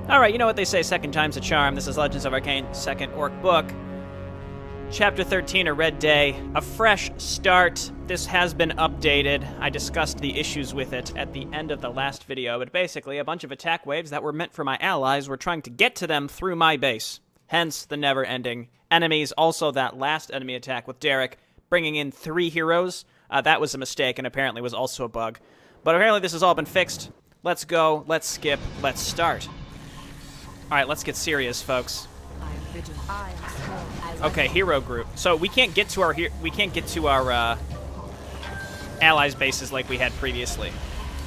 Alright, you know what they say, second time's a charm. This is Legends of Arkain, second Orc book. Chapter 13, A Red Day. A fresh start. This has been updated. I discussed the issues with it at the end of the last video, but basically a bunch of attack waves that were meant for my allies were trying to get to them through my base. Hence, the never-ending enemies. Also, that last enemy attack with Derek, bringing in 3 heroes. That was a mistake and apparently was also a bug. But apparently this has all been fixed. Let's go, let's skip, let's start. Alright, let's get serious, folks. Okay, hero group. So we can't get to our allies' bases like we had previously.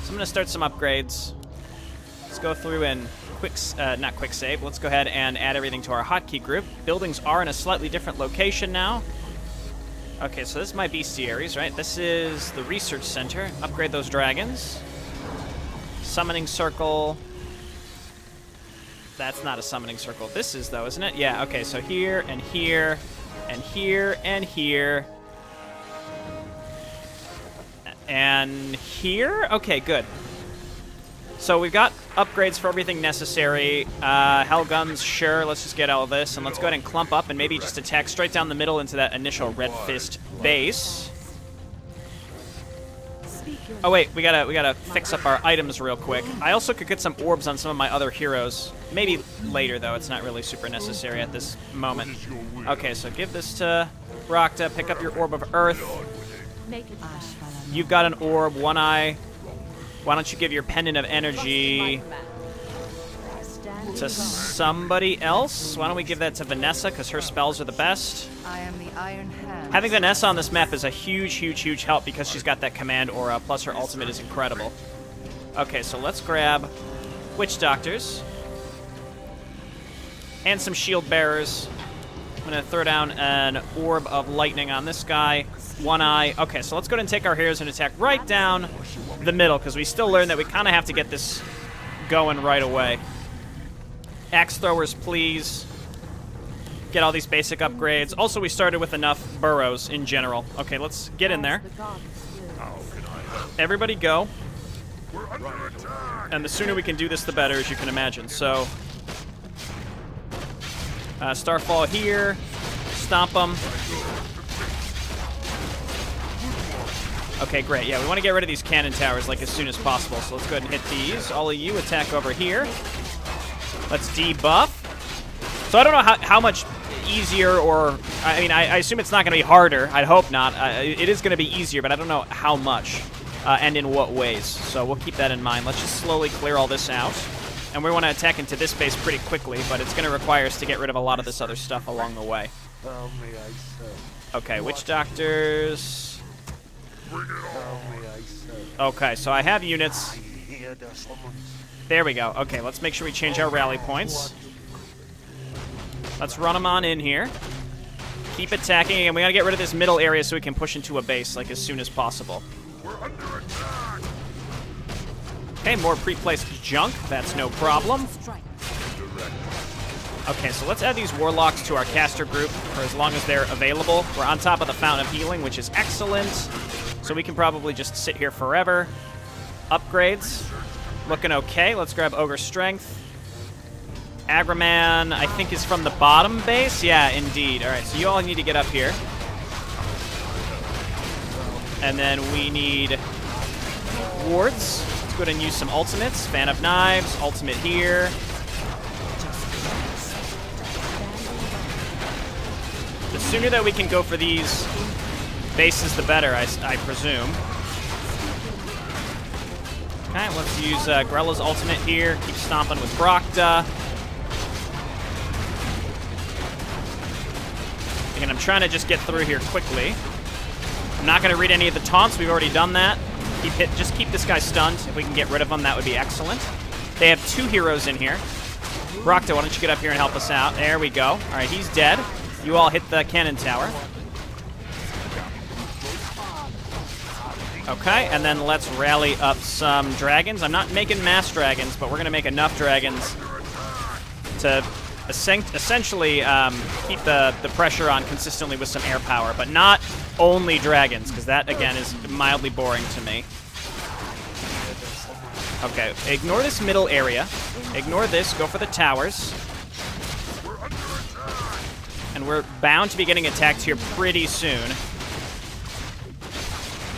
So I'm gonna start some upgrades. Let's go through and not quick save. Let's go ahead and add everything to our hotkey group. Buildings are in a slightly different location now. Okay, so this is my bestiaries, right? This is the research center. Upgrade those dragons. Summoning circle. That's not a summoning circle. This is, though, isn't it? Yeah, okay, so here, and here, and here, and here. And here? Okay, good. So we've got upgrades for everything necessary. Hell guns, sure, let's just get all of this, and let's go ahead and clump up and maybe just attack straight down the middle into that initial Red Fist base. Oh wait, we gotta fix up our items real quick. I also could get some orbs on some of my other heroes. Maybe later, though. It's not really super necessary at this moment. Okay, so give this to Rakta. Pick up your Orb of Earth. You've got an orb, One Eye. Why don't you give your Pendant of Energy to somebody else? Why don't we give that to Vanessa, because her spells are the best. Having Vanessa on this map is a huge, huge, huge help because she's got that command aura, plus her ultimate is incredible. Okay, so let's grab Witch Doctors. And some Shield Bearers. I'm going to throw down an Orb of Lightning on this guy. One Eye. Okay, so let's go ahead and take our heroes and attack right down the middle, because we still learn that we kind of have to get this going right away. Axe Throwers, please. Get all these basic upgrades. Also, we started with enough burrows in general. Okay, let's get in there. Everybody go. And the sooner we can do this, the better, as you can imagine. So, Starfall here. Stomp them. Okay, great. Yeah, we want to get rid of these cannon towers like as soon as possible. So let's go ahead and hit these. All of you attack over here. Let's debuff. So I don't know how much easier, or I mean, I assume it's not going to be harder. I'd hope not. It is going to be easier, but I don't know how much and in what ways. So we'll keep that in mind. Let's just slowly clear all this out. And we want to attack into this base pretty quickly, but it's going to require us to get rid of a lot of this other stuff along the way. Okay, Witch Doctors. Okay, so I have units. There we go. Okay, let's make sure we change our rally points. Let's run them on in here. Keep attacking, and we gotta get rid of this middle area so we can push into a base like as soon as possible. Okay, more pre-placed junk. That's no problem. Okay, so let's add these warlocks to our caster group for as long as they're available. We're on top of the Fountain of Healing, which is excellent. So we can probably just sit here forever. Upgrades. Looking okay. Let's grab Ogre Strength. Agraman, I think, is from the bottom base. Yeah, indeed. All right, so you all need to get up here. And then we need wards. Let's go ahead and use some ultimates. Fan of Knives, ultimate here. The sooner that we can go for these bases, the better, I presume. Okay, let's use Grella's ultimate here. Keep stomping with Rakta. And I'm trying to just get through here quickly. I'm not going to read any of the taunts. We've already done that. Just keep this guy stunned. If we can get rid of him, that would be excellent. They have 2 heroes in here. Rakta, why don't you get up here and help us out? There we go. All right, he's dead. You all hit the cannon tower. Okay, and then let's rally up some dragons. I'm not making mass dragons, but we're going to make enough dragons to essentially keep the pressure on consistently with some air power, but not only dragons, because that, again, is mildly boring to me. Okay, ignore this middle area. Ignore this, go for the towers. And we're bound to be getting attacked here pretty soon.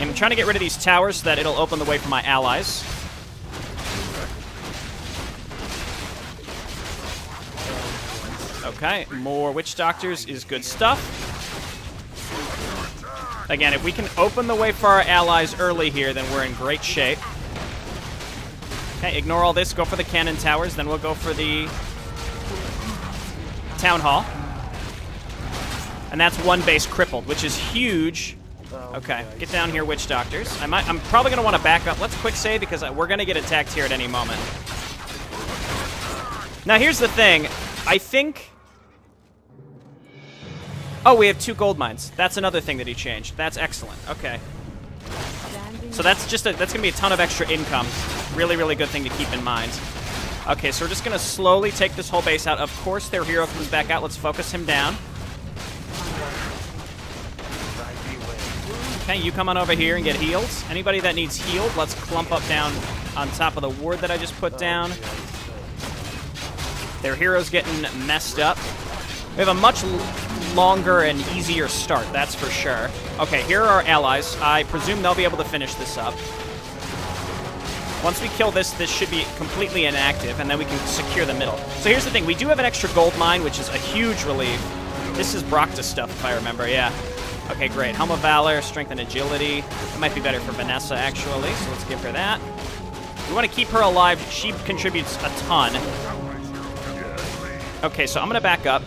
I'm trying to get rid of these towers so that it'll open the way for my allies. Okay, more witch doctors is good stuff. Again, if we can open the way for our allies early here, then we're in great shape. Okay, ignore all this, go for the cannon towers, then we'll go for the town hall. And that's one base crippled, which is huge. Okay, get down here, witch doctors. I'm probably going to want to back up. Let's quick save because we're going to get attacked here at any moment. Now, here's the thing. I think... Oh, we have 2 gold mines. That's another thing that he changed. That's excellent. Okay. So that's going to be a ton of extra income. Really, really good thing to keep in mind. Okay, so we're just going to slowly take this whole base out. Of course, their hero comes back out. Let's focus him down. Okay, you come on over here and get healed. Anybody that needs healed, let's clump up down on top of the ward that I just put down. Their hero's getting messed up. We have a much longer and easier start, that's for sure. Okay, here are our allies. I presume they'll be able to finish this up. Once we kill this, this should be completely inactive, and then we can secure the middle. So here's the thing. We do have an extra gold mine, which is a huge relief. This is Brocta stuff, if I remember, yeah. Okay, great. Helm of Valor, Strength and Agility. It might be better for Vanessa, actually, so let's give her that. We want to keep her alive. She contributes a ton. Okay, so I'm going to back up.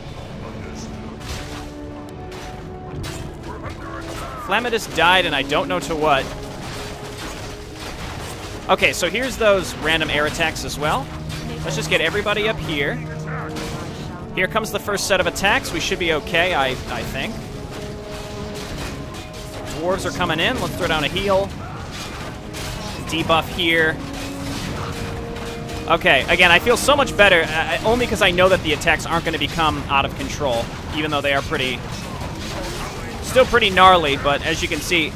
Flamadus died, and I don't know to what. Okay, so here's those random air attacks as well. Let's just get everybody up here. Here comes the first set of attacks. We should be okay, I think. Dwarves are coming in. Let's throw down a heal. Debuff here. Okay, again, I feel so much better, only because I know that the attacks aren't going to become out of control, even though they are still pretty gnarly, but as you can see,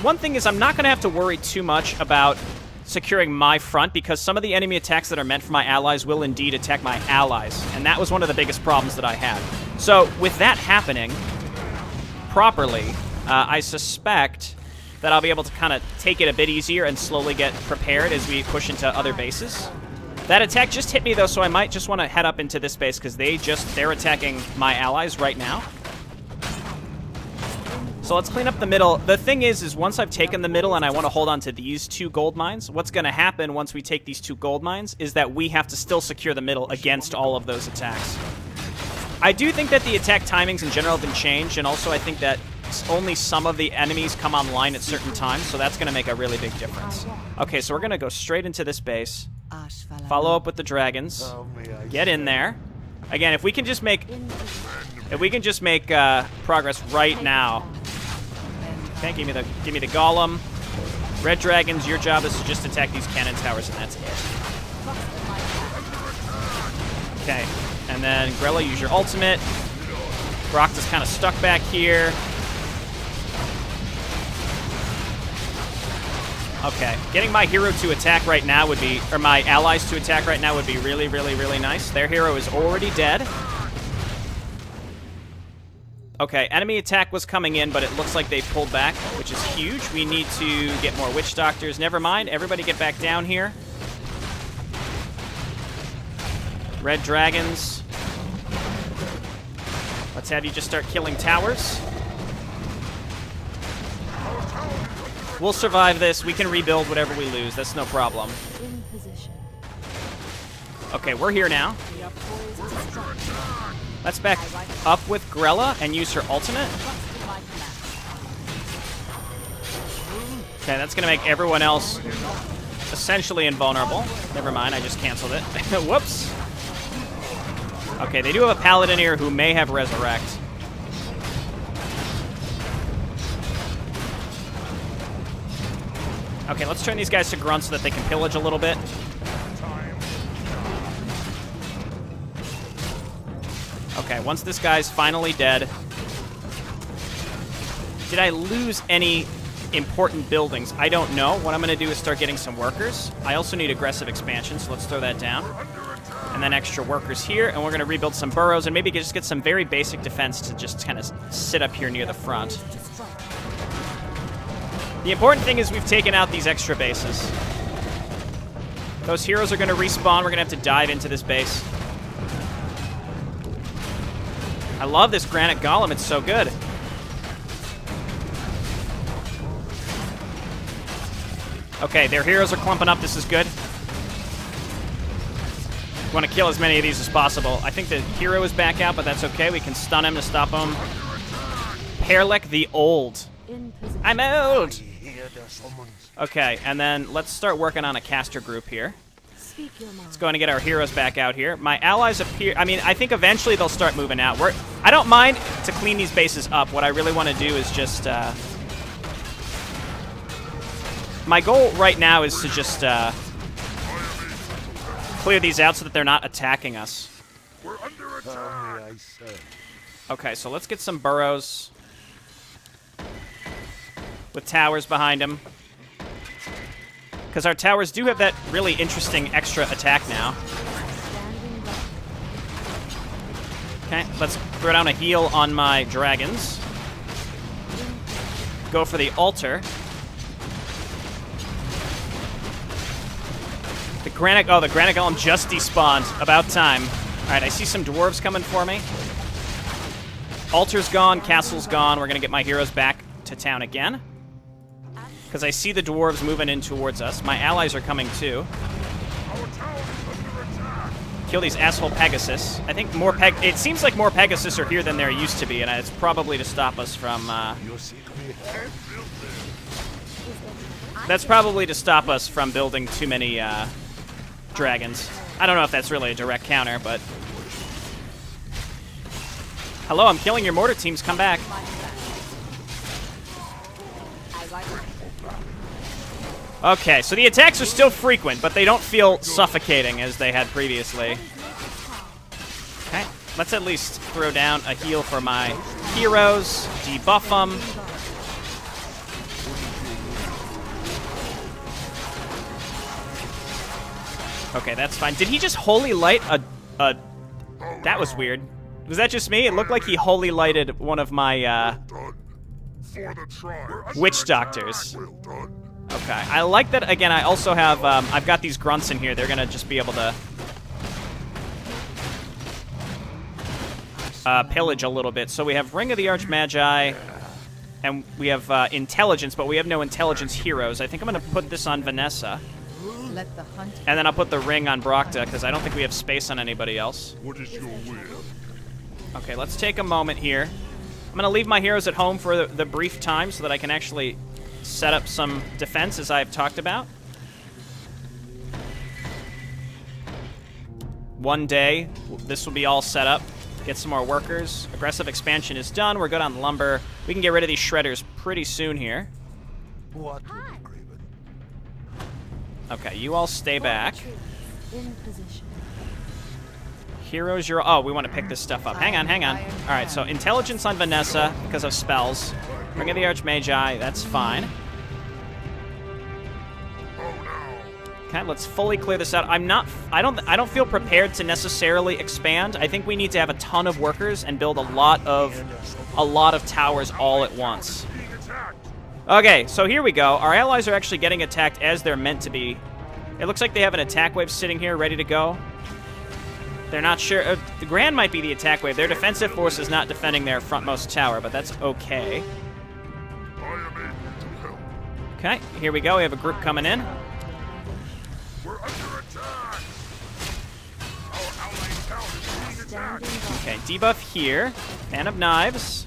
one thing is I'm not going to have to worry too much about securing my front, because some of the enemy attacks that are meant for my allies will indeed attack my allies, and that was one of the biggest problems that I had. So with that happening properly, I suspect that I'll be able to kind of take it a bit easier and slowly get prepared as we push into other bases. That attack just hit me, though, so I might just want to head up into this base because they're attacking my allies right now. So let's clean up the middle. The thing is once I've taken the middle and I want to hold on to these 2 gold mines, what's going to happen once we take these 2 gold mines is that we have to still secure the middle against all of those attacks. I do think that the attack timings in general have been changed, and also I think that only some of the enemies come online at certain times, so that's going to make a really big difference. Okay, so we're going to go straight into this base. Follow up with the dragons. Get in there. Again, if we can just make progress right now. Okay, give me the golem. Red dragons, your job is to just attack these cannon towers, and that's it. Okay, and then Grella, use your ultimate. Brock is kind of stuck back here. Okay, getting my hero to attack right now would be, or my allies to attack right now would be really, really, really nice. Their hero is already dead. Okay, enemy attack was coming in, but it looks like they pulled back, which is huge. We need to get more witch doctors. Never mind, everybody get back down here. Red dragons. Let's have you just start killing towers. We'll survive this. We can rebuild whatever we lose. That's no problem. Okay, we're here now. Let's back up with Grella and use her ultimate. Okay, that's going to make everyone else essentially invulnerable. Never mind, I just canceled it. Whoops. Okay, they do have a paladin here who may have resurrect. Okay, let's turn these guys to grunts so that they can pillage a little bit. Okay, once this guy's finally dead... Did I lose any important buildings? I don't know. What I'm going to do is start getting some workers. I also need aggressive expansion, so let's throw that down. And then extra workers here, and we're going to rebuild some burrows and maybe just get some very basic defense to just kind of sit up here near the front. The important thing is we've taken out these extra bases. Those heroes are going to respawn. We're going to have to dive into this base. I love this granite golem. It's so good. Okay, their heroes are clumping up. This is good. We want to kill as many of these as possible. I think the hero is back out, but that's okay. We can stun him to stop him. Perlek the Old. I'm old! Okay, and then let's start working on a caster group here. Let's go and get our heroes back out here. My allies appear... I mean, I think eventually they'll start moving out. I don't mind to clean these bases up. What I really want to do is just... my goal right now is to just clear these out so that they're not attacking us. We're under attack. Okay, so let's get some burrows with towers behind them. Because our towers do have that really interesting extra attack now. Okay, let's throw down a heal on my dragons. Go for the altar. The granite golem just despawned. About time. All right, I see some dwarves coming for me. Altar's gone, castle's gone. We're gonna get my heroes back to town again. Because I see the dwarves moving in towards us. My allies are coming too. Kill these asshole Pegasus. I think more it seems like more Pegasus are here than there used to be, and it's probably to stop us from, that's probably to stop us from building too many, dragons. I don't know if that's really a direct counter, but... Hello, I'm killing your mortar teams. Come back. Okay, so the attacks are still frequent, but they don't feel suffocating as they had previously. Okay, let's at least throw down a heal for my heroes, debuff them. Okay, that's fine. Did he just holy light a... That was weird. Was that just me? It looked like he holy lighted one of my, witch doctors. Okay, I like that. Again, I also have, I've got these grunts in here. They're gonna just be able to pillage a little bit. So we have Ring of the Archmagi, and we have Intelligence, but we have no Intelligence heroes. I think I'm gonna put this on Vanessa. And then I'll put the ring on Brocta, because I don't think we have space on anybody else. What is your will? Okay, let's take a moment here. I'm going to leave my heroes at home for the brief time so that I can actually set up some defense, as I've talked about. One day, this will be all set up. Get some more workers. Aggressive expansion is done. We're good on lumber. We can get rid of these shredders pretty soon here. What? Okay, you all stay back. Heroes, you're... Oh, we want to pick this stuff up. Hang on, hang on. All right, so Intelligence on Vanessa because of spells. Ring of the Archmagi, that's fine. Okay, let's fully clear this out. I don't feel prepared to necessarily expand. I think we need to have a ton of workers and build a lot of towers all at once. Okay, so here we go. Our allies are actually getting attacked as they're meant to be. It looks like they have an attack wave sitting here ready to go. They're not sure. The Grand might be the attack wave. Their defensive force is not defending their frontmost tower, but that's okay. Okay, here we go. We have a group coming in. We're under attack. Okay, debuff here. Fan of Knives.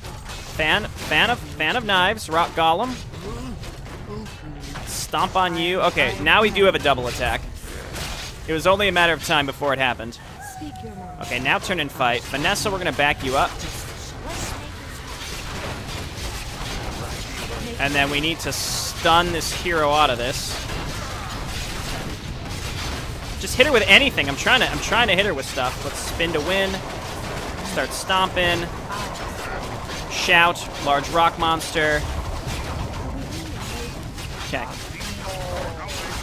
Fan of Knives. Rock Golem. Stomp on you. Okay, now we do have a double attack. It was only a matter of time before it happened. Okay, now turn and fight. Vanessa, we're going to back you up. And then we need to stun this hero out of this. Just hit her with anything. I'm trying to hit her with stuff. Let's spin to win. Start stomping. Shout. Large rock monster. Okay.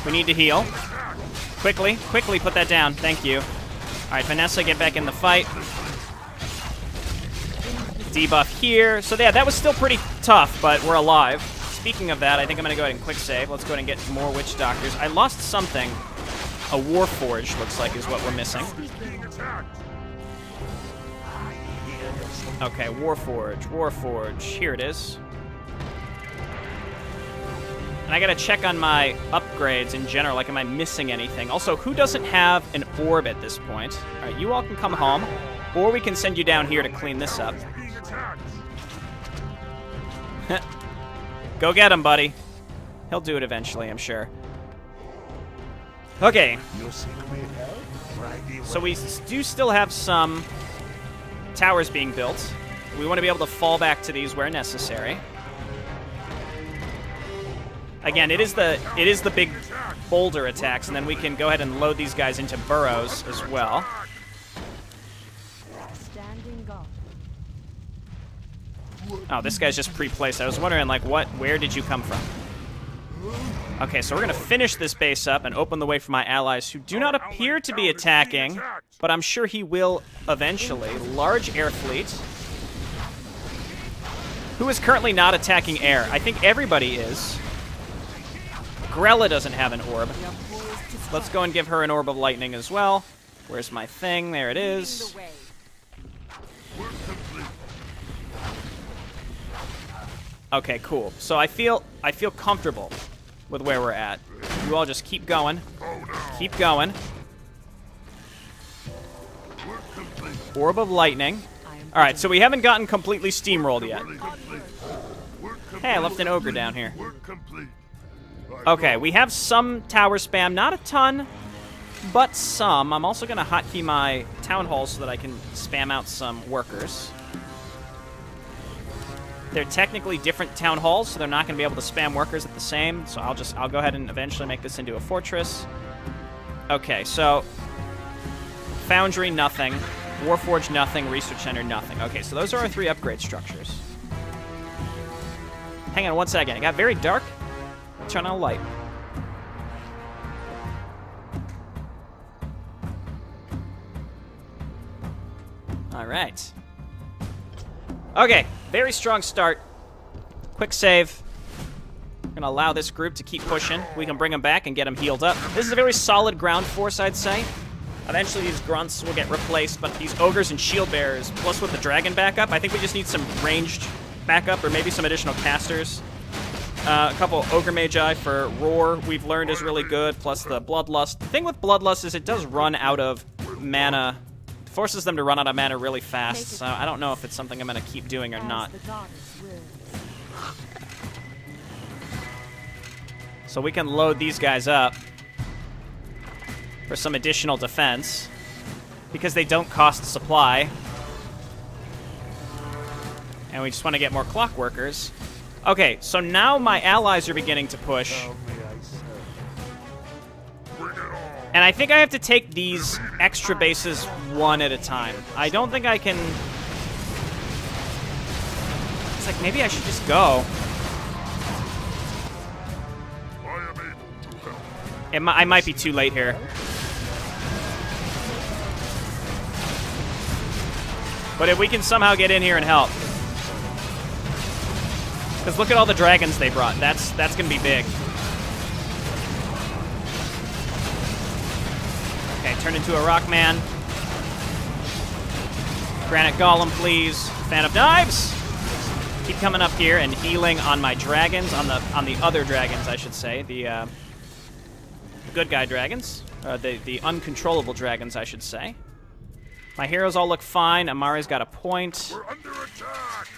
We need to heal. Quickly, quickly put that down. Thank you. All right, Vanessa, get back in the fight. Debuff here. So yeah, that was still pretty tough, but we're alive. Speaking of that, I think I'm going to go ahead and quick save. Let's go ahead and get more Witch Doctors. I lost something. A Warforge, looks like, is what we're missing. Okay, Warforge. Here it is. And I gotta check on my upgrades in general, like am I missing anything? Also, who doesn't have an orb at this point? Alright, you all can come home, or we can send you down here to clean this up. Go get him, buddy. He'll do it eventually, I'm sure. Okay. So we do still have some towers being built. We want to be able to fall back to these where necessary. Again, it is the big boulder attacks, and then we can go ahead and load these guys into burrows as well. Oh, this guy's just pre-placed. I was wondering, like, where did you come from? Okay, so we're going to finish this base up and open the way for my allies who do not appear to be attacking, but I'm sure he will eventually. Large air fleet. Who is currently not attacking air? I think everybody is. Grella doesn't have an orb. Let's go and give her an orb of lightning as well. Where's my thing? There it is. Okay, cool. So I feel comfortable with where we're at. You all just keep going. Keep going. Orb of lightning. All right, so we haven't gotten completely steamrolled yet. Hey, I left an ogre down here. Okay, we have some tower spam. Not a ton, but some. I'm also going to hotkey my town hall so that I can spam out some workers. They're technically different town halls, so they're not going to be able to spam workers at the same. So I'll go ahead and eventually make this into a fortress. Okay, so Foundry, nothing. Warforge, nothing. Research Center, nothing. Okay, so those are our 3 upgrade structures. Hang on one second. It got very dark. Turn on a light. All right. Okay, very strong start. Quick save. We're going to allow this group to keep pushing. We can bring them back and get them healed up. This is a very solid ground force, I'd say. Eventually, these grunts will get replaced, but these ogres and shield bearers, plus with the dragon backup, I think we just need some ranged backup or maybe some additional casters. A couple Ogre Magi for Roar we've learned is really good, plus the Bloodlust. The thing with Bloodlust is it does run out of mana. It forces them to run out of mana really fast, so I don't know if it's something I'm going to keep doing or not. So we can load these guys up for some additional defense, because they don't cost supply. And we just want to get more clockworkers. Okay, so now my allies are beginning to push. And I think I have to take these extra bases one at a time. I don't think I can... It's like, maybe I should just go. I might be too late here. But if we can somehow get in here and help. Because look at all the dragons they brought. That's going to be big. Okay, turn into a rock man. Granite golem, please. Fan of knives. Keep coming up here and healing on my dragons, on the other dragons, I should say. The good guy dragons. The uncontrollable dragons, I should say. My heroes all look fine. Amari's got a point. We're under attack.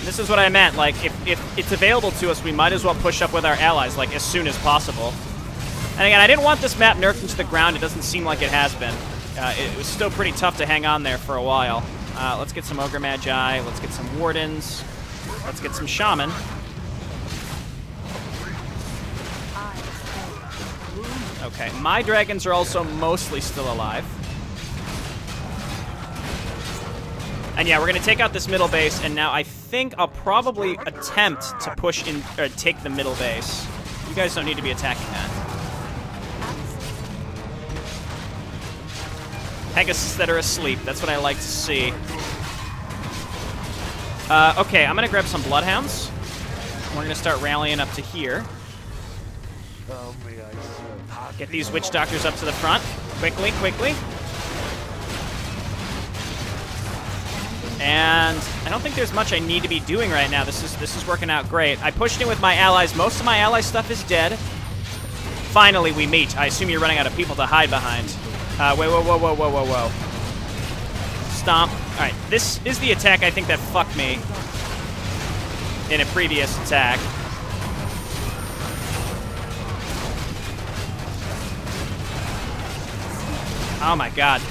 This is what I meant. Like, if it's available to us, we might as well push up with our allies, like, as soon as possible. And again, I didn't want this map nerfed into the ground. It doesn't seem like it has been. It was still pretty tough to hang on there for a while. Let's get some Ogre Magi. Let's get some Wardens. Let's get some Shaman. Okay, my dragons are also mostly still alive. And yeah, we're going to take out this middle base, and now I think I'll probably attempt to push in, or take the middle base. You guys don't need to be attacking that. Pegasus that are asleep, that's what I like to see. Okay, I'm going to grab some Bloodhounds. We're going to start rallying up to here. Get these Witch Doctors up to the front. Quickly, quickly. And I don't think there's much I need to be doing right now. This is working out great. I pushed in with my allies. Most of my ally stuff is dead. Finally, we meet. I assume you're running out of people to hide behind. Wait, whoa. Stomp. All right, this is the attack I think that fucked me in a previous attack. Oh my god.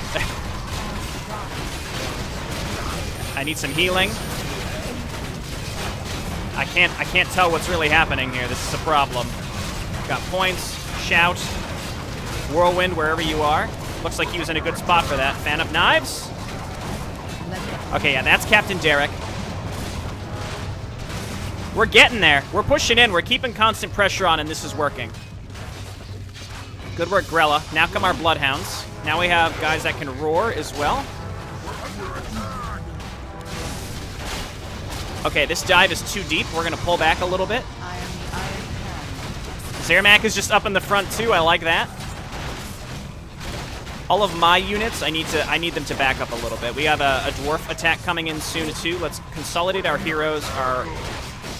I need some healing. I can't tell what's really happening here. This is a problem. Got points, shout, whirlwind wherever you are. Looks like he was in a good spot for that. Fan of knives. Okay, yeah, that's Captain Derek. We're getting there. We're pushing in. We're keeping constant pressure on, and this is working. Good work, Grella. Now come our Bloodhounds. Now we have guys that can roar as well. Okay, this dive is too deep. We're going to pull back a little bit. Zermac is just up in the front, too. I like that. All of my units, I need them to back up a little bit. We have a dwarf attack coming in soon, too. Let's consolidate our heroes.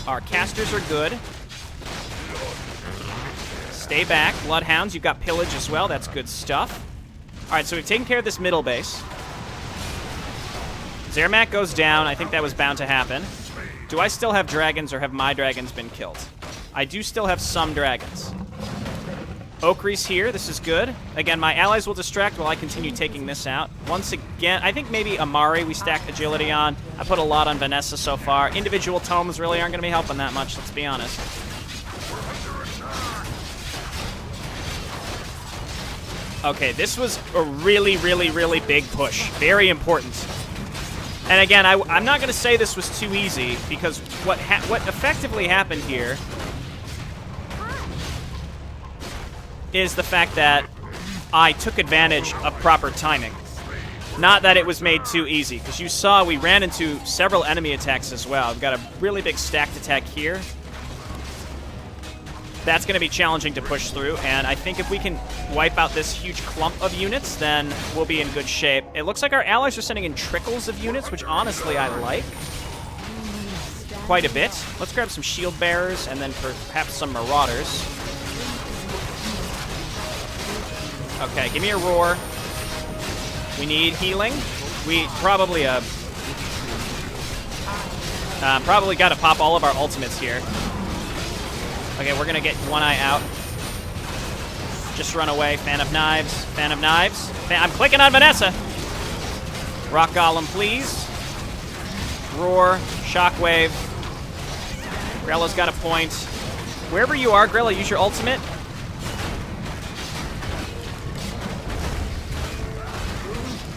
Our casters are good. Stay back. Bloodhounds, you've got pillage as well. That's good stuff. All right, so we've taken care of this middle base. Zermac goes down. I think that was bound to happen. Do I still have dragons, or have my dragons been killed? I do still have some dragons. Okri's here. This is good. Again, my allies will distract while I continue taking this out. Once again, I think maybe Amari we stacked agility on. I put a lot on Vanessa so far. Individual tomes really aren't going to be helping that much, let's be honest. Okay, this was a really, really, really big push. Very important. And again, I'm not going to say this was too easy, because what effectively happened here is the fact that I took advantage of proper timing. Not that it was made too easy, because you saw we ran into several enemy attacks as well. We've got a really big stacked attack here. That's going to be challenging to push through, and I think if we can wipe out this huge clump of units, then we'll be in good shape. It looks like our allies are sending in trickles of units, which honestly I like quite a bit. Let's grab some shield bearers and then perhaps some marauders. Okay, give me a roar. We need healing. We probably probably got to pop all of our ultimates here. Okay, we're gonna get one eye out. Just run away. Fan of knives. Fan of knives. I'm clicking on Vanessa. Rock Golem, please. Roar. Shockwave. Grella's got a point. Wherever you are, Grella, use your ultimate.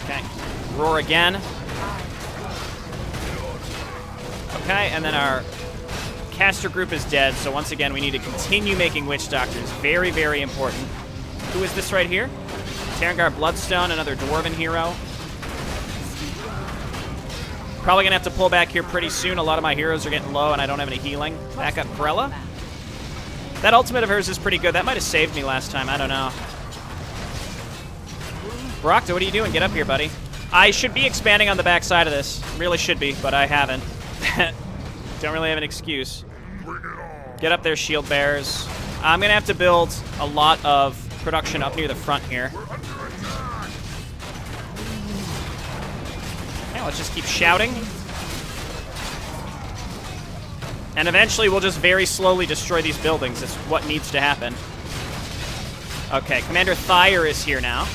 Okay. Roar again. Okay, and then our caster group is dead, so once again, we need to continue making Witch Doctors. Very, very important. Who is this right here? Terengar Bloodstone, another Dwarven hero. Probably gonna have to pull back here pretty soon. A lot of my heroes are getting low, and I don't have any healing. Back up Grella. That ultimate of hers is pretty good. That might have saved me last time. I don't know. Brockta, what are you doing? Get up here, buddy. I should be expanding on the back side of this. Really should be, but I haven't. Don't really have an excuse. Get up there, shield bearers. I'm going to have to build a lot of production up near the front here. Okay, let's just keep shouting. And eventually we'll just very slowly destroy these buildings. It's what needs to happen. Okay, Commander Thyre is here now.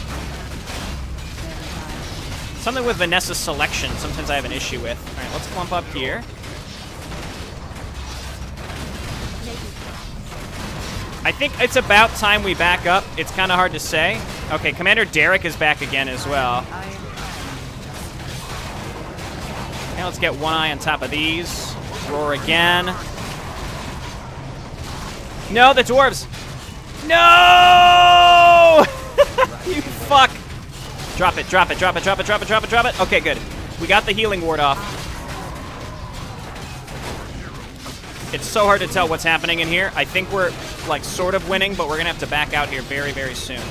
Something with Vanessa's selection sometimes I have an issue with. All right, let's clump up here. I think it's about time we back up. It's kind of hard to say. Okay, Commander Derek is back again as well. Okay, let's get one eye on top of these. Roar again. No, the dwarves. No! You fuck. Drop it, drop it, drop it, drop it, drop it, drop it, drop it. Okay, good. We got the healing ward off. It's so hard to tell what's happening in here. I think we're, like, sort of winning, but we're going to have to back out here very, very soon.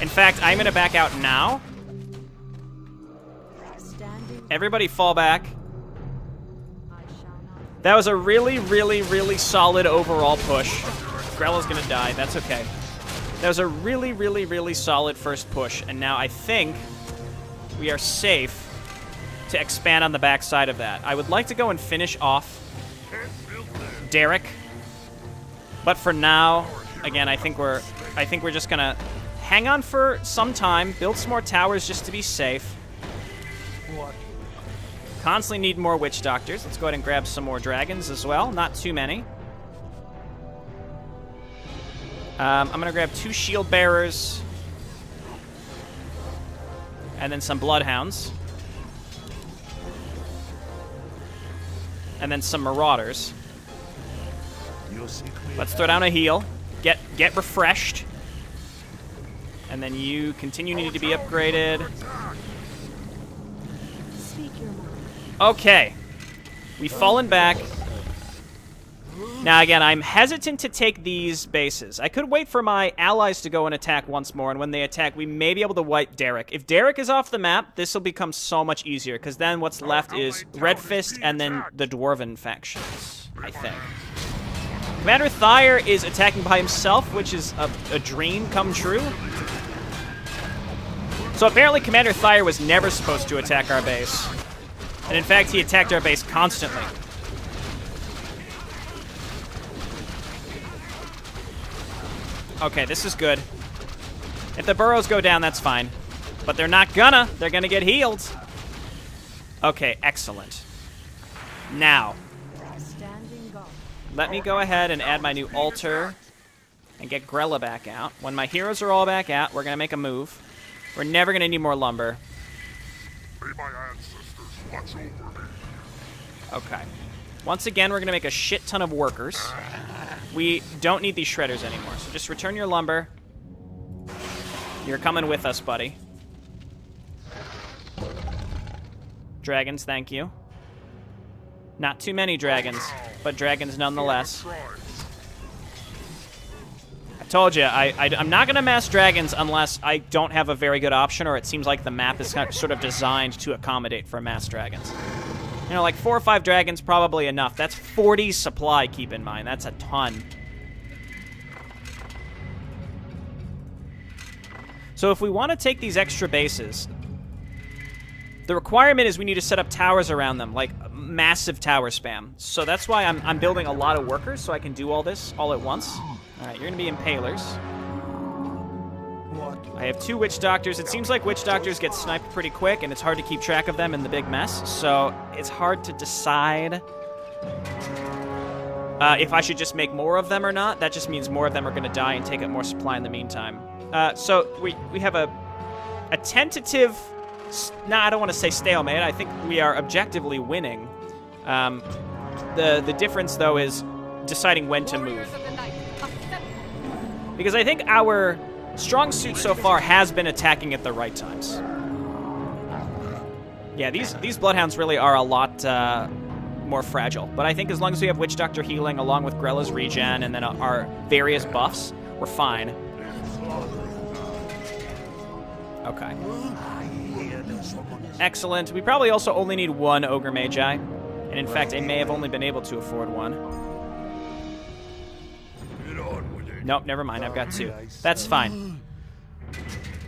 In fact, I'm going to back out now. Everybody fall back. That was a really, really, really solid overall push. Grella's going to die. That's okay. That was a really, really, really solid first push. And now I think we are safe to expand on the backside of that. I would like to go and finish off Derek, but for now, again, I think we're just gonna hang on for some time, build some more towers just to be safe. Constantly need more witch doctors. Let's go ahead and grab some more dragons as well. Not too many. I'm gonna grab 2 shield bearers and then some bloodhounds. And then some marauders. Let's throw down a heal. Get refreshed. And then you continue need to be upgraded. Okay. We've fallen back. Now, again, I'm hesitant to take these bases. I could wait for my allies to go and attack once more, and when they attack, we may be able to wipe Derek. If Derek is off the map, this will become so much easier, because then what's left is Red Fist and then the Dwarven factions, I think. Commander Thyre is attacking by himself, which is a dream come true. So apparently Commander Thyre was never supposed to attack our base. And in fact, he attacked our base constantly. Okay, this is good. If the burrows go down, that's fine. But they're not gonna. They're gonna get healed. Okay, excellent. Now, let me go ahead and add my new altar and get Grella back out. When my heroes are all back out, we're gonna make a move. We're never gonna need more lumber. May my ancestors watch over me. Okay. Once again, we're gonna make a shit ton of workers. We don't need these shredders anymore, so just return your lumber. You're coming with us, buddy. Dragons, thank you. Not too many dragons, but dragons nonetheless. I told you, I'm not going to mass dragons unless I don't have a very good option, or it seems like the map is sort of designed to accommodate for mass dragons. You know, like 4 or 5 dragons, probably enough. That's 40 supply, keep in mind. That's a ton. So if we want to take these extra bases, the requirement is we need to set up towers around them, like massive tower spam. So that's why I'm building a lot of workers, so I can do all this all at once. All right, you're going to be impalers. I have 2 witch doctors. It seems like witch doctors get sniped pretty quick, and it's hard to keep track of them in the big mess. So it's hard to decide if I should just make more of them or not. That just means more of them are going to die and take up more supply in the meantime. So we have a tentative... I don't want to say stalemate. I think we are objectively winning. The difference, though, is deciding when to move. Because I think our strong suit so far has been attacking at the right times. Yeah, these Bloodhounds really are a lot more fragile. But I think as long as we have Witch Doctor healing along with Grella's regen and then our various buffs, we're fine. Okay. Excellent. We probably also only need 1 Ogre Magi. And in fact, I may have only been able to afford 1. Nope, never mind. I've got 2. That's fine.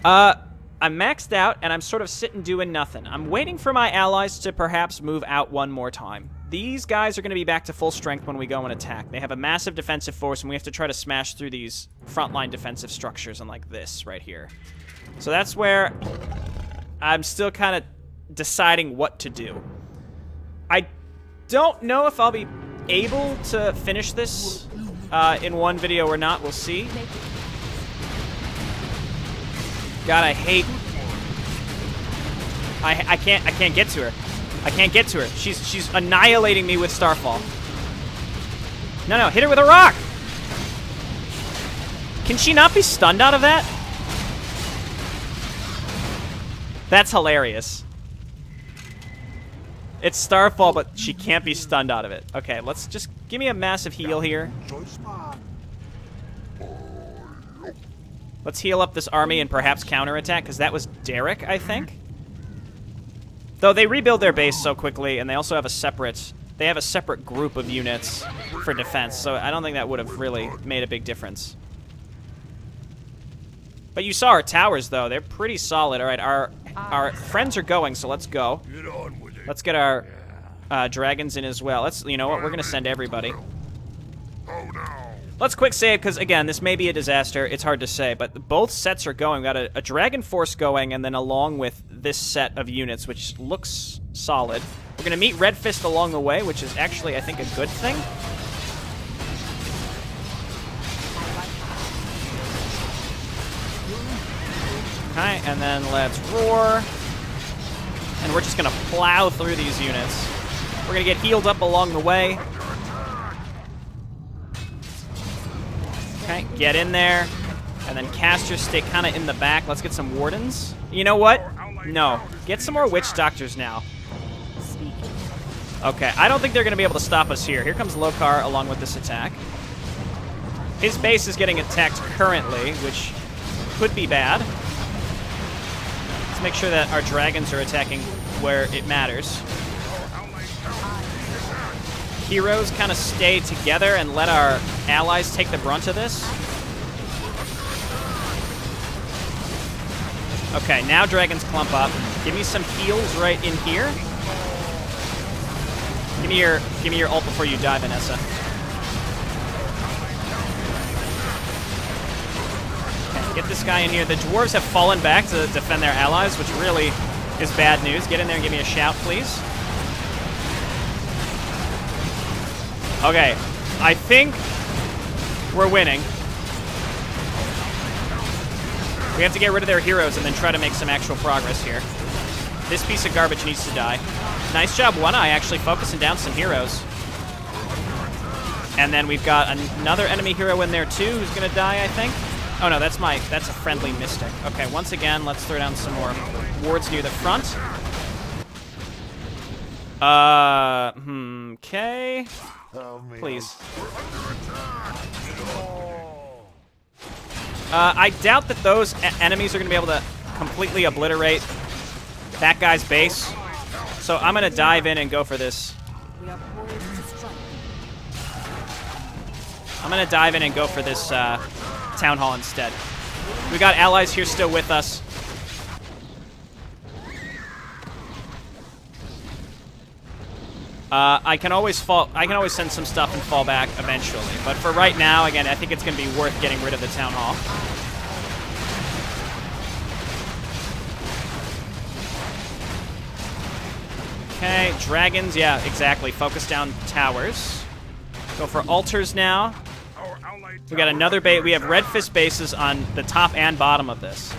I'm maxed out, and I'm sort of sitting doing nothing. I'm waiting for my allies to perhaps move out one more time. These guys are going to be back to full strength when we go and attack. They have a massive defensive force, and we have to try to smash through these frontline defensive structures and like this right here. So that's where I'm still kind of deciding what to do. I don't know if I'll be able to finish this in one video or not. We'll see. God, I hate... I can't get to her. I can't get to her. She's annihilating me with Starfall. No, hit her with a rock. Can she not be stunned out of that? That's hilarious. It's Starfall, but she can't be stunned out of it. Okay, let's just give me a massive heal here. Let's heal up this army and perhaps counterattack, because that was Derek, I think. Though they rebuild their base so quickly, and they also have a separate group of units for defense, so I don't think that would have really made a big difference. But you saw our towers, though. They're pretty solid. All right, our friends are going, so let's go. Let's get our dragons in as well. You know what? We're going to send everybody. Let's quick save, because, again, this may be a disaster. It's hard to say, but both sets are going. We've got a dragon force going, and then along with this set of units, which looks solid. We're going to meet Red Fist along the way, which is actually, I think, a good thing. Okay, and then let's roar. And we're just going to plow through these units. We're going to get healed up along the way. Okay, get in there. And then casters stay kind of in the back. Let's get some wardens. You know what? No. Get some more witch doctors now. Okay, I don't think they're going to be able to stop us here. Here comes Lokar along with this attack. His base is getting attacked currently, which could be bad. Let's make sure that our dragons are attacking where it matters. Heroes kind of stay together and let our allies take the brunt of this. Okay, now dragons clump up. Give me some heals right in here. Give me your ult before you die, Vanessa. Okay, get this guy in here. The dwarves have fallen back to defend their allies, which really is bad news. Get in there and give me a shout, please. Okay, I think we're winning. We have to get rid of their heroes and then try to make some actual progress here. This piece of garbage needs to die. Nice job, One Eye, actually focusing down some heroes. And then we've got another enemy hero in there too, who's gonna die, I think. Oh no, that's a friendly mystic. Okay, once again, let's throw down some more wards near the front. Okay. Please. I doubt that those enemies are going to be able to completely obliterate that guy's base. So I'm going to dive in and go for this. I'm going to dive in and go for this town hall instead. We got allies here still with us. I can always send some stuff and fall back eventually. But for right now, again, I think it's going to be worth getting rid of the town hall. Okay, dragons, yeah, exactly. Focus down towers. Go for altars now. We got another base. We have Red Fist bases on the top and bottom of this.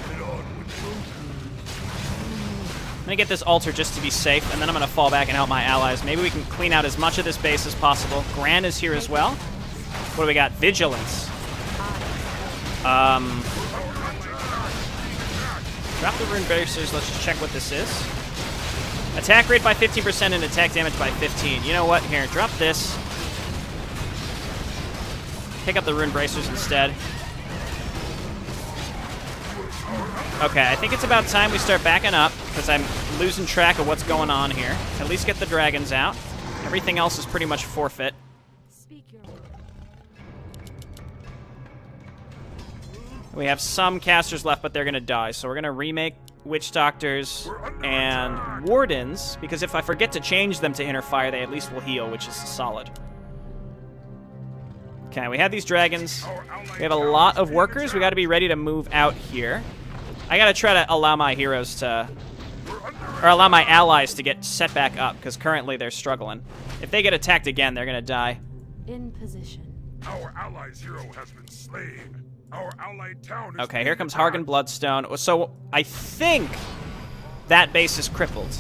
I'm going to get this altar just to be safe, and then I'm going to fall back and help my allies. Maybe we can clean out as much of this base as possible. Gran is here as well. What do we got? Vigilance. Drop the rune bracers. Let's just check what this is. Attack rate by 15% and attack damage by 15. You know what? Here, drop this. Pick up the rune bracers instead. Okay, I think it's about time we start backing up, because I'm losing track of what's going on here. At least get the dragons out. Everything else is pretty much forfeit. We have some casters left, but they're going to die, so we're going to remake Witch Doctors and Wardens, because if I forget to change them to Inner Fire, they at least will heal, which is solid. Okay, we have these dragons. We have a lot of workers. We got to be ready to move out here. I gotta try to allow my heroes to, or allow my allies to get set back up, because currently they're struggling. If they get attacked again, they're gonna die. In position. Our allies' hero has been slain. Our allied town is Okay, here comes Hargan Bloodstone. So I think that base is crippled.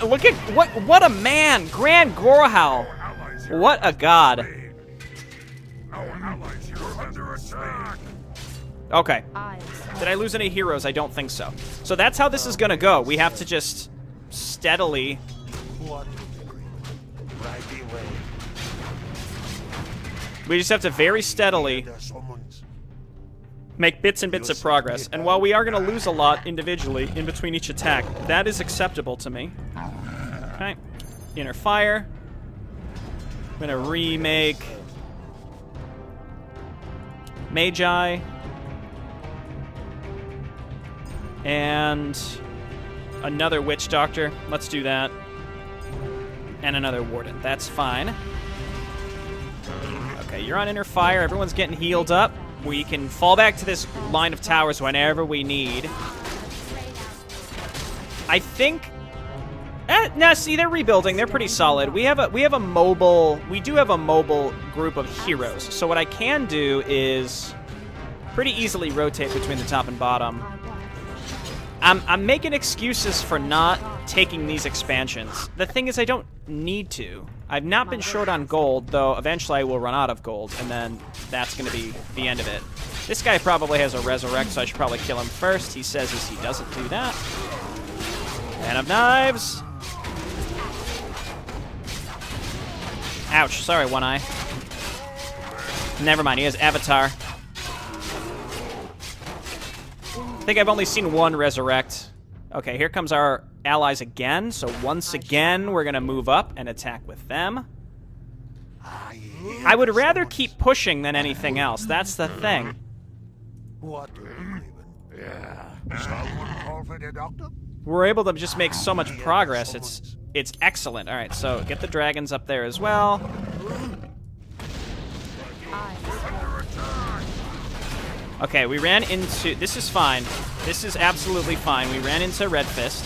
Look at what a man, Grand Gorhal. Our allies here What a god. slain. Our allies here are under attack. Okay. Did I lose any heroes? I don't think so. So that's how this is gonna go. We have to just steadily. We just have to very steadily make bits and bits of progress. And while we are going to lose a lot individually in between each attack, that is acceptable to me. Okay. Inner fire. I'm going to remake Magi. And another Witch Doctor. Let's do that. And another Warden. That's fine. Okay, you're on Inner Fire. Everyone's getting healed up. We can fall back to this line of towers whenever we need. I think... no, see, they're rebuilding. They're pretty solid. We do have a mobile group of heroes. So what I can do is pretty easily rotate between the top and bottom. I'm making excuses for not taking these expansions. The thing is, I don't need to. I've not been short on gold, though eventually I will run out of gold, and then that's going to be the end of it. This guy probably has a resurrect, so I should probably kill him first. He says he doesn't do that. Man of Knives. Ouch, sorry, One Eye. Never mind, he has Avatar. I think I've only seen one resurrect. Okay, here comes our allies again. So once again, we're going to move up and attack with them. I would rather keep pushing than anything else. That's the thing. We're able to just make so much progress. It's excellent. All right, so get the dragons up there as well. Okay, we ran into... This is fine. This is absolutely fine. We ran into Red Fist.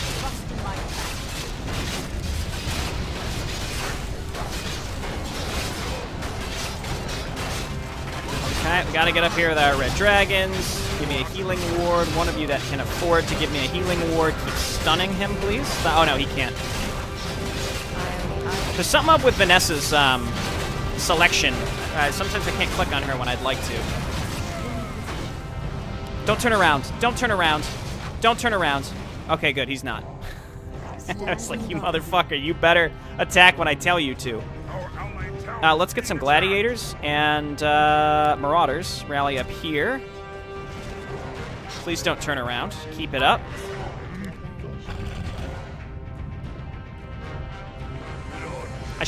Okay, we gotta get up here with our red dragons. Give me a healing ward. One of you that can afford to give me a healing ward, keep stunning him, please. Oh, no, he can't. There's something up with Vanessa's selection. Sometimes I can't click on her when I'd like to. Don't turn around. Don't turn around. Don't turn around. Okay, good. He's not. I was like, you motherfucker, you better attack when I tell you to. Let's get some gladiators and marauders. Rally up here. Please don't turn around. Keep it up. I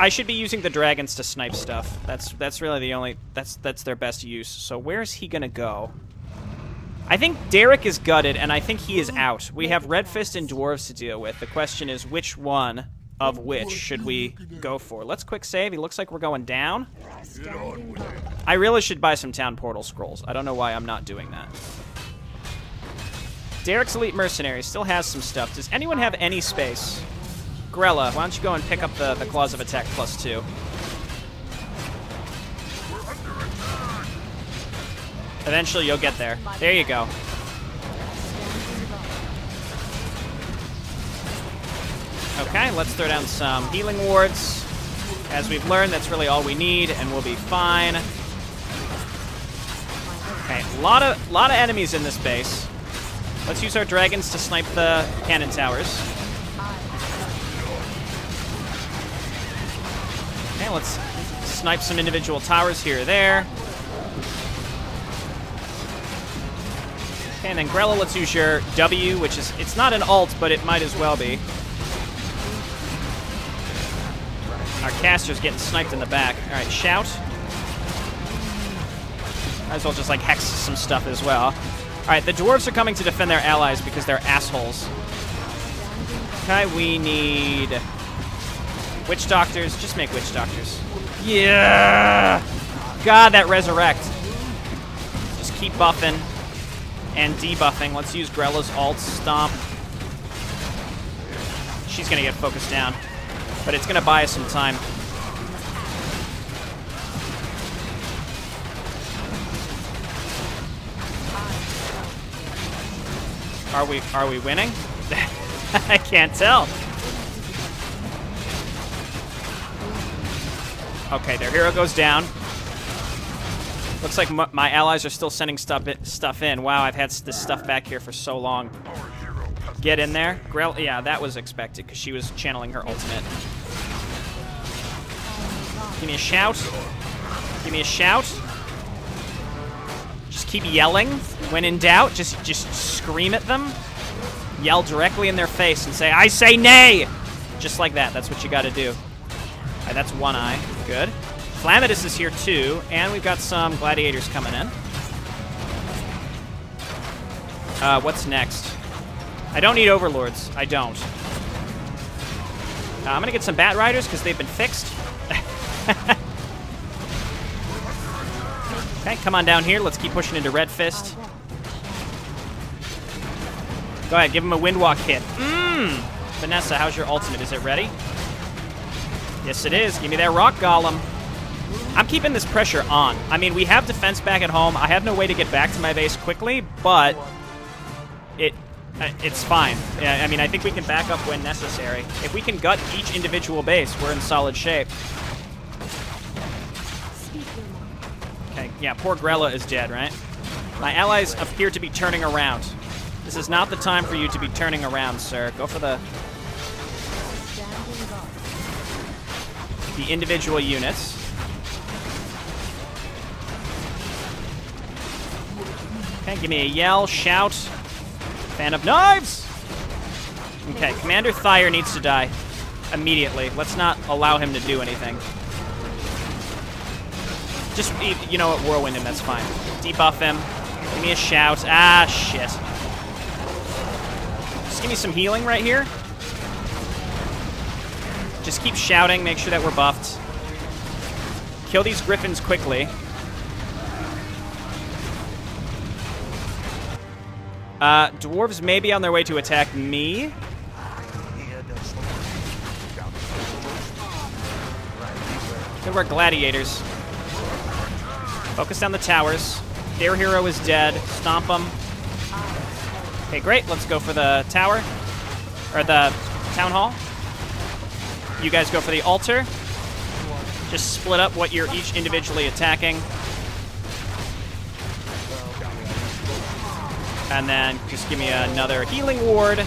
should be using the dragons to snipe stuff. That's really the only that's their best use. So where's he gonna go? I think Derek is gutted, and I think he is out. We have Red Fist and Dwarves to deal with. The question is, which one of which should we go for? Let's quick save. He looks like we're going down. I really should buy some Town Portal Scrolls. I don't know why I'm not doing that. Derek's Elite Mercenary still has some stuff. Does anyone have any space? Grella, why don't you go and pick up the Claws of Attack +2? Eventually, you'll get there. There you go. Okay, let's throw down some healing wards. As we've learned, that's really all we need, and we'll be fine. Okay, a lot of enemies in this base. Let's use our dragons to snipe the cannon towers. Okay, let's snipe some individual towers here or there. Okay, and then Grella, let's use your W, which is, it's not an ult, but it might as well be. Our caster's getting sniped in the back. All right, Shout. Might as well just, like, hex some stuff as well. All right, the dwarves are coming to defend their allies because they're assholes. Okay, we need Witch Doctors. Just make Witch Doctors. Yeah! God, that resurrect. Just keep buffing and debuffing. Let's use Grella's ult, Stomp. She's gonna get focused down, but it's gonna buy us some time. Are we winning? I can't tell. Okay, their hero goes down. Looks like my allies are still sending stuff in. Wow, I've had this stuff back here for so long. Get in there. Grell, yeah, that was expected because she was channeling her ultimate. Give me a shout. Give me a shout. Just keep yelling. When in doubt, just scream at them. Yell directly in their face and say, I say nay! Just like that. That's what you gotta do. Alright, that's one eye. Good. Flamadus is here too, and we've got some gladiators coming in. What's next? I don't need overlords. I don't. I'm gonna get some bat riders because they've been fixed. Okay, come on down here. Let's keep pushing into Red Fist. Go ahead, give him a Windwalk hit. Vanessa, how's your ultimate? Is it ready? Yes, it is. Give me that Rock Golem. I'm keeping this pressure on. I mean, we have defense back at home. I have no way to get back to my base quickly, but it's fine. Yeah, I mean, I think we can back up when necessary. If we can gut each individual base, we're in solid shape. Okay, yeah, poor Grella is dead, right? My allies appear to be turning around. This is not the time for you to be turning around, sir. Go for the individual units. Okay, give me a yell, shout. Fan of knives! Okay, Commander Thyre needs to die immediately. Let's not allow him to do anything. Just, you know what, whirlwind him, that's fine. Debuff him. Give me a shout. Ah, shit. Just give me some healing right here. Just keep shouting, make sure that we're buffed. Kill these griffins quickly. Dwarves may be on their way to attack me. Good work, gladiators. Focus down the towers. Their hero is dead. Stomp them. Okay, great. Let's go for the tower. Or the town hall. You guys go for the altar. Just split up what you're each individually attacking. And then just give me another healing ward.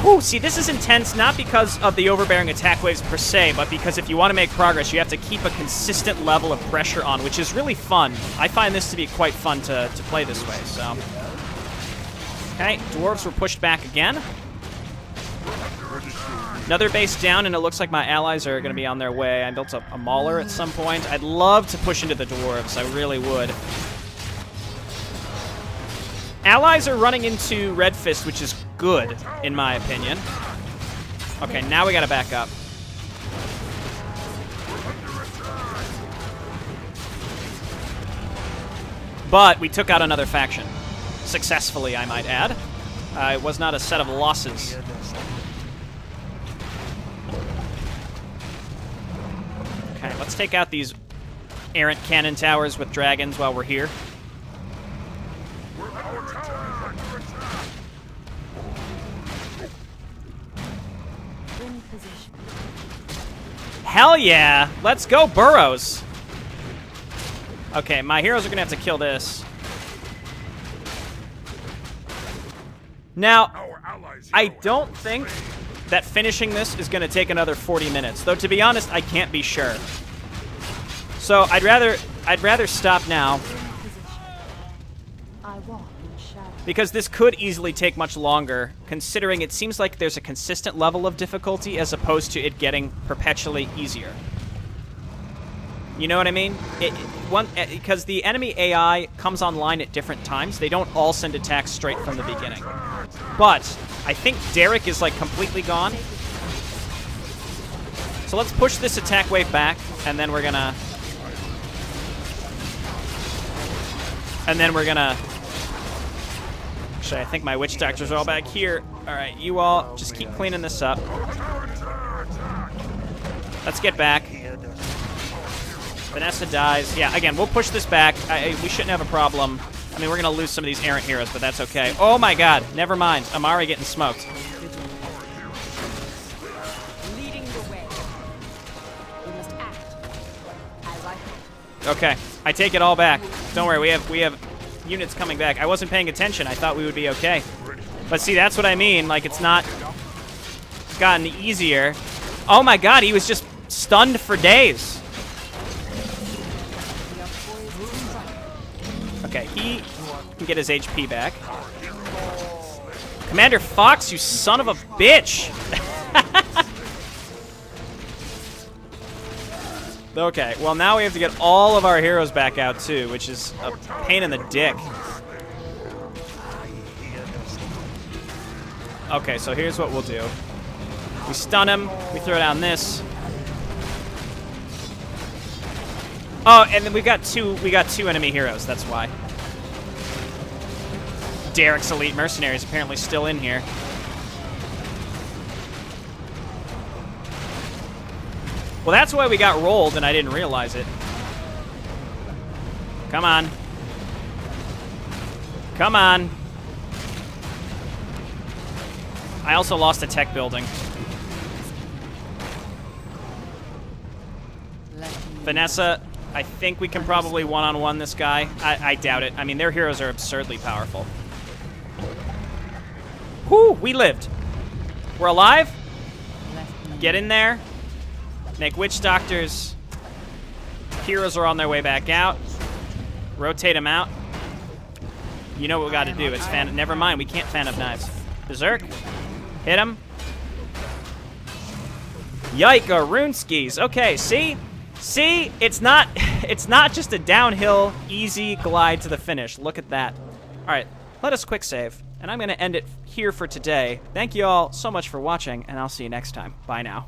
Ooh, see, this is intense, not because of the overbearing attack waves per se, but because if you want to make progress, you have to keep a consistent level of pressure on, which is really fun. I find this to be quite fun to play this way, so. Okay, dwarves were pushed back again. Another base down, and it looks like my allies are going to be on their way. I built a mauler at some point. I'd love to push into the dwarves. I really would. Allies are running into Red Fist, which is good, in my opinion. Okay, now we got to back up. But we took out another faction. Successfully, I might add. It was not a set of losses. Okay, let's take out these errant cannon towers with dragons while we're here. Hell yeah! Let's go, Burrows! Okay, my heroes are gonna have to kill this. Now, I don't think that finishing this is gonna take another 40 minutes. Though, to be honest, I can't be sure. So, I'd rather stop now. Because this could easily take much longer, considering it seems like there's a consistent level of difficulty as opposed to it getting perpetually easier. You know what I mean? Because the enemy AI comes online at different times. They don't all send attacks straight from the beginning. But I think Derek is like completely gone. So let's push this attack wave back, and then we're gonna... Actually, I think my witch doctors are all back here. All right, you all just keep cleaning this up. Let's get back. Vanessa dies. Yeah, again, we'll push this back. We shouldn't have a problem. I mean, we're going to lose some of these errant heroes, but that's okay. Oh my god, never mind. Amari getting smoked. Okay, I take it all back. Don't worry, we have units coming back. I wasn't paying attention. I thought we would be okay. But see, that's what I mean. Like, it's not gotten easier. Oh my god, he was just stunned for days. Okay, he can get his HP back. Commander Fox, you son of a bitch! Okay, well now we have to get all of our heroes back out too, which is a pain in the dick. Okay, so here's what we'll do. We stun him, we throw down this. Oh, and then we got two enemy heroes, that's why. Derek's elite mercenaries apparently still in here. Well, that's why we got rolled and I didn't realize it. Come on. Come on. I also lost a tech building. Vanessa, I think we can probably one-on-one this guy. I doubt it. I mean, their heroes are absurdly powerful. Whew, we lived. We're alive. Get in there. Make witch doctors. Heroes are on their way back out. Rotate them out. You know what we got to do. It's fan. Never mind. We can't fan of knives. Berserk. Hit him. Yike, rune skis. Okay, see? See? It's not just a downhill, easy glide to the finish. Look at that. All right, let us quick save. And I'm going to end it here for today. Thank you all so much for watching, and I'll see you next time. Bye now.